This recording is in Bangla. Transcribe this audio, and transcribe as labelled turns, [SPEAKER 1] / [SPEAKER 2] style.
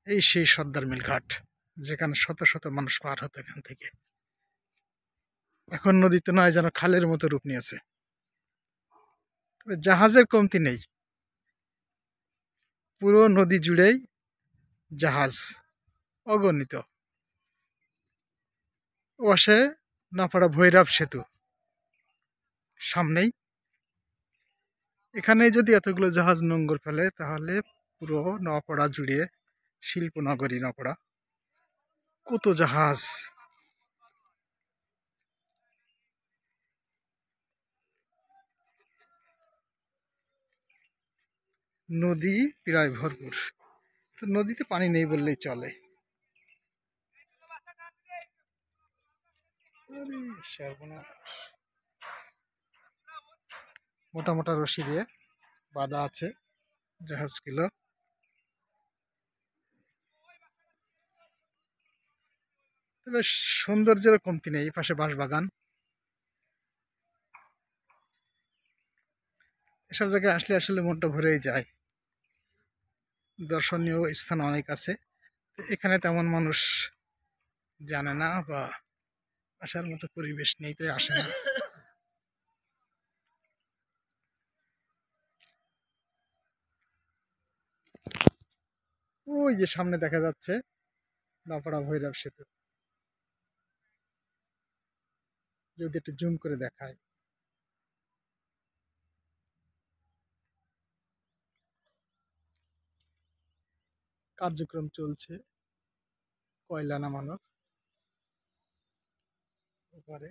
[SPEAKER 1] এই সেই সর্দার মিল ঘাট, যেখানে শত শত মানুষ পার হতো এখান থেকে। এখন নদীতে নয়, যেন খালের মতো রূপ নিয়েছে। তবে জাহাজের কমতি নেই, পুরো নদী জুড়েই জাহাজ অগণিত। ওপাশে নাফাড়া ভৈরব সেতু সামনেই। এখানে যদি এতগুলো জাহাজ নোঙর ফেলে, তাহলে পুরো নওপাড়া জুড়ে শিল্পনগরী নওপাড়া, কত জাহাজ। নদী প্রায় ভরপুর, তো নদীতে পানি নেই বললেই চলে। মোটা মোটা রশি দিয়ে বাঁধা আছে জাহাজগুলো। তবে সৌন্দর্যের কমতি নেই। এই পাশে বাঁশবাগান। এসব জায়গায় আসলে আসলে মনটা ভরেই যায়। দর্শনীয় স্থান অনেক আছে, এখানে তেমন মানুষ জানে না বা আসার মতো পরিবেশ নেই, তাই আসে না। ওই যে সামনে দেখা যাচ্ছে নাফাড়া ভৈরব সেতু, যদি একটু জুম করে দেখায়। কার্যক্রম চলছে কয়লা নামানোর ওপারে।